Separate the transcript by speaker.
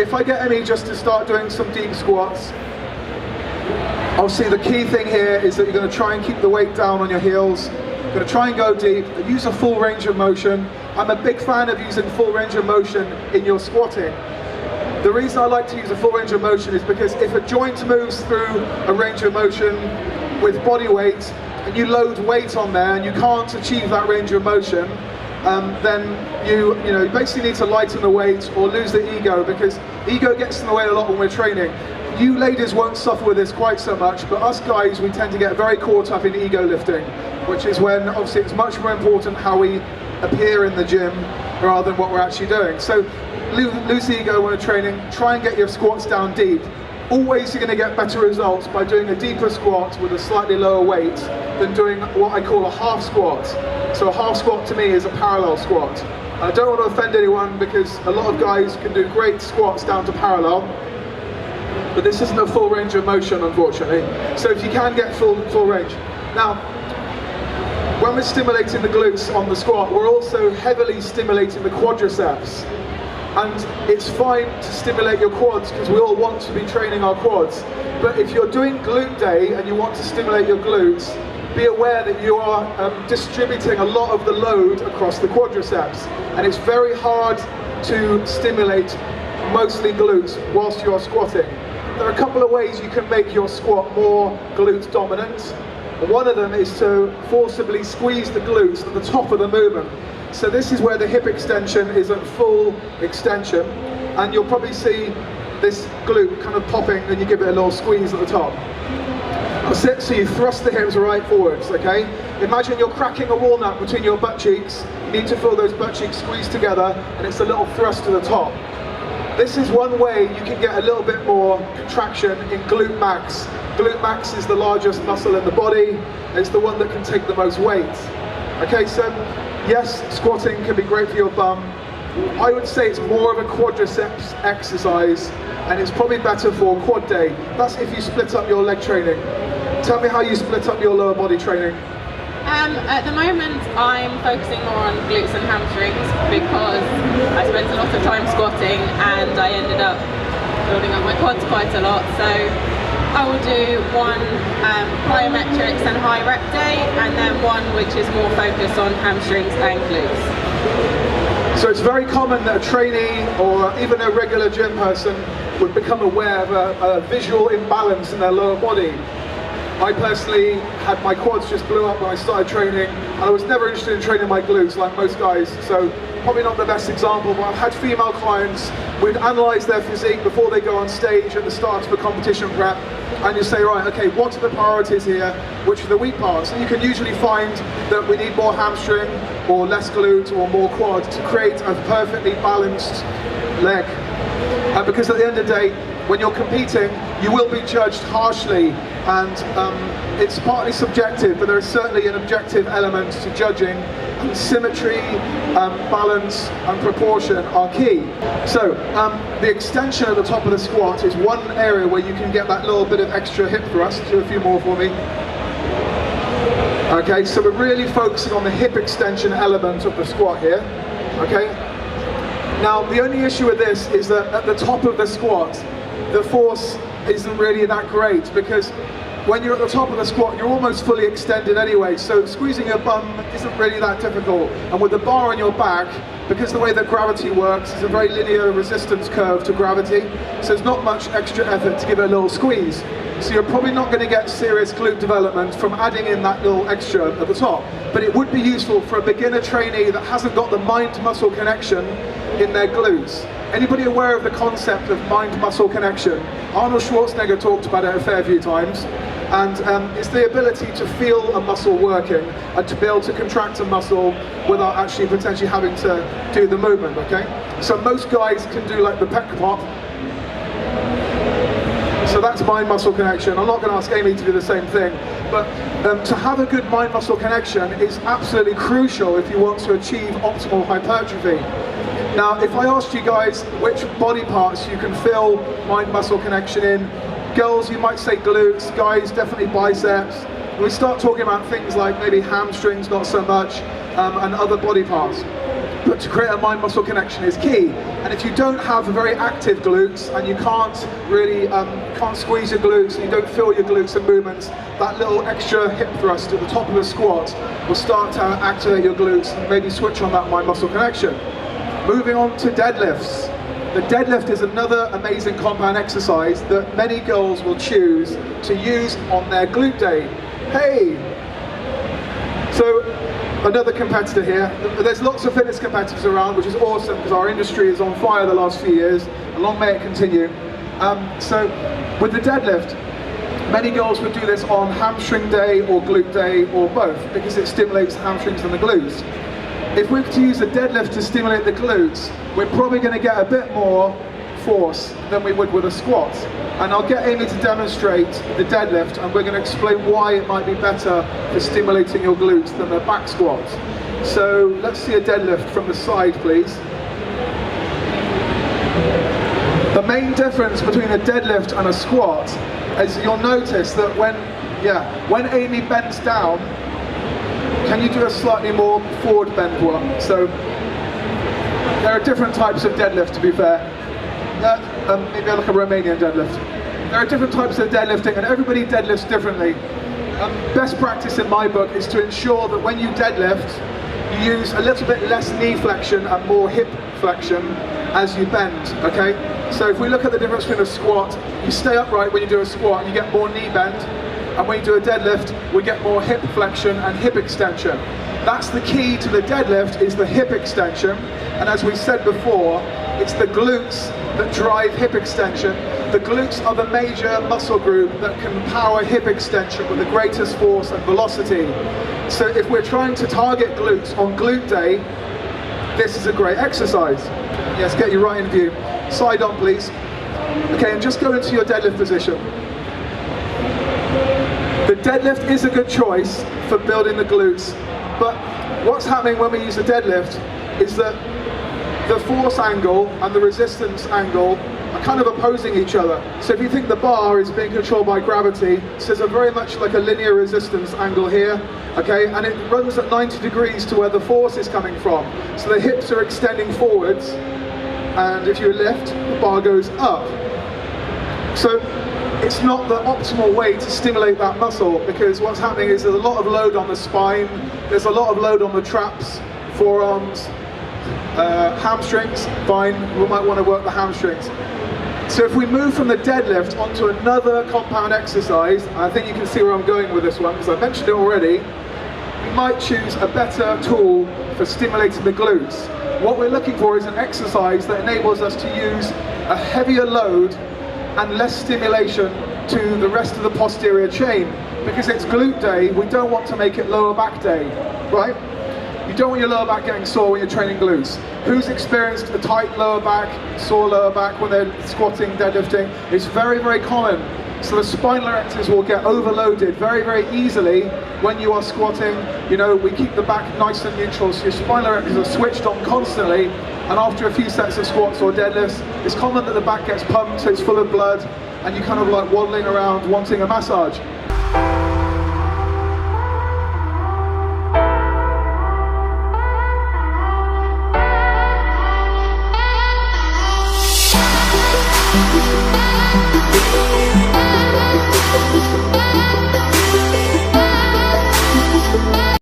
Speaker 1: if I get Emmy just to start doing some deep squats, obviously the key thing here is that you're going to try and keep the weight down on your heels. You're going to try and go deep, use a full range of motion. I'm a big fan of using full range of motion in your squatting. The reason I like to use a full range of motion is because if a joint moves through a range of motion with body weight, and you load weight on there and you can't achieve that range of motion, then you basically need to lighten the weight or lose the ego, because ego gets in the way a lot when we're training. You ladies won't suffer with this quite so much, but us guys, we tend to get very caught up in ego lifting, which is when obviously it's much more important how we appear in the gym rather than what we're actually doing. So lose the ego when we're training, try and get your squats down deep. Always you're going to get better results by doing a deeper squat with a slightly lower weight than doing what I call a half squat. So a half squat to me is a parallel squat. I don't want to offend anyone, because a lot of guys can do great squats down to parallel, but this isn't a full range of motion, unfortunately. So if you can get full range. Now, when we're stimulating the glutes on the squat, we're also heavily stimulating the quadriceps. And it's fine to stimulate your quads, because we all want to be training our quads. But if you're doing glute day and you want to stimulate your glutes, be aware that you are distributing a lot of the load across the quadriceps. And it's very hard to stimulate mostly glutes whilst you're squatting. There are a couple of ways you can make your squat more glute dominant. One of them is to forcibly squeeze the glutes at the top of the movement. So this is where the hip extension is at full extension, and you'll probably see this glute kind of popping and you give it a little squeeze at the top. That's it, so you thrust the hips right forwards, okay? Imagine you're cracking a walnut between your butt cheeks. You need to feel those butt cheeks squeezed together, and it's a little thrust to the top. This is one way you can get a little bit more contraction in glute max. Glute max is the largest muscle in the body. It's the one that can take the most weight. Okay, so yes, squatting can be great for your bum. I would say it's more of a quadriceps exercise, and it's probably better for quad day. That's if you split up your leg training. Tell me how you split up your lower body training.
Speaker 2: At the moment, I'm focusing more on glutes and hamstrings, because I spent a lot of time squatting and I ended up building up my quads quite a lot. So I will do one plyometrics and high rep day, and then one which is more focused on hamstrings and glutes.
Speaker 1: So it's very common that a trainee or even a regular gym person would become aware of a visual imbalance in their lower body. I personally had my quads just blew up when I started training, and I was never interested in training my glutes like most guys, so probably not the best example, but I've had female clients, we'd analyse their physique before they go on stage at the start of a competition prep, and you say, right, okay, what are the priorities here, which are the weak parts? And you can usually find that we need more hamstring, or less glute, or more quad to create a perfectly balanced leg. Because at the end of the day, when you're competing, you will be judged harshly, and it's partly subjective, but there is certainly an objective element to judging, and symmetry, balance and proportion are key. So the extension at the top of the squat is one area where you can get that little bit of extra hip thrust. Do a few more for me. Okay, so we're really focusing on the hip extension element of the squat here. Okay. Now the only issue with this is that at the top of the squat, the force isn't really that great, because when you're at the top of the squat, you're almost fully extended anyway, so squeezing your bum isn't really that difficult. And with the bar on your back, because the way that gravity works is a very linear resistance curve to gravity, so there's not much extra effort to give it a little squeeze. So you're probably not going to get serious glute development from adding in that little extra at the top. But it would be useful for a beginner trainee that hasn't got the mind-muscle connection in their glutes. Anybody aware of the concept of mind-muscle connection? Arnold Schwarzenegger talked about it a fair few times, and it's the ability to feel a muscle working and to be able to contract a muscle without actually potentially having to do the movement, okay? So most guys can do like the pec pop. So that's mind-muscle connection. I'm not going to ask Amy to do the same thing, but to have a good mind-muscle connection is absolutely crucial if you want to achieve optimal hypertrophy. Now, if I asked you guys which body parts you can feel mind-muscle connection in, girls, you might say glutes, guys, definitely biceps. When we start talking about things like maybe hamstrings, not so much, and other body parts. to create a mind-muscle connection is key. And if you don't have very active glutes and you can't really can't squeeze your glutes and you don't feel your glutes and movements, that little extra hip thrust at the top of the squat will start to activate your glutes and maybe switch on that mind-muscle connection. Moving on to deadlifts. The deadlift is another amazing compound exercise that many girls will choose to use on their glute day. Hey! So, another competitor here. There's lots of fitness competitors around, which is awesome because our industry is on fire the last few years, and long may it continue. So, with the deadlift, many girls would do this on hamstring day or glute day or both because it stimulates the hamstrings and the glutes. If we were to use the deadlift to stimulate the glutes, we're probably going to get a bit more force than we would with a squat. And I'll get Amy to demonstrate the deadlift, and we're going to explain why it might be better for stimulating your glutes than a back squat. So let's see a deadlift from the side, please. The main difference between a deadlift and a squat is you'll notice that when Amy bends down, can you do a slightly more forward bend one? So there are different types of deadlift, to be fair. Maybe like a Romanian deadlift. There are different types of deadlifting, and everybody deadlifts differently. Best practice in my book is to ensure that when you deadlift, you use a little bit less knee flexion and more hip flexion as you bend, okay? So if we look at the difference between a squat, you stay upright when you do a squat, you get more knee bend, and when you do a deadlift, we get more hip flexion and hip extension. That's the key to the deadlift, is the hip extension, and as we said before, it's the glutes that drive hip extension. The glutes are the major muscle group that can power hip extension with the greatest force and velocity. So if we're trying to target glutes on glute day, this is a great exercise. Yes, get you right in view. Side on, please. Okay, and just go into your deadlift position. The deadlift is a good choice for building the glutes, but what's happening when we use the deadlift is that the force angle and the resistance angle are kind of opposing each other. So if you think the bar is being controlled by gravity, so there's a very much like a linear resistance angle here, okay, and it runs at 90 degrees to where the force is coming from. So the hips are extending forwards, and if you lift, the bar goes up. So it's not the optimal way to stimulate that muscle, because what's happening is there's a lot of load on the spine, there's a lot of load on the traps, forearms, hamstrings. Fine, we might want to work the hamstrings. So if we move from the deadlift onto another compound exercise, I think you can see where I'm going with this one because I mentioned it already, we might choose a better tool for stimulating the glutes. What we're looking for is an exercise that enables us to use a heavier load and less stimulation to the rest of the posterior chain. Because it's glute day, we don't want to make it lower back day, right? You don't want your lower back getting sore when you're training glutes. Who's experienced a tight lower back, sore lower back when they're squatting, deadlifting? It's very, very common. So the spinal erectors will get overloaded very, very easily when you are squatting. You know, we keep the back nice and neutral, so your spinal erectors are switched on constantly, and after a few sets of squats or deadlifts, it's common that the back gets pumped, so it's full of blood, and you're kind of like waddling around wanting a massage.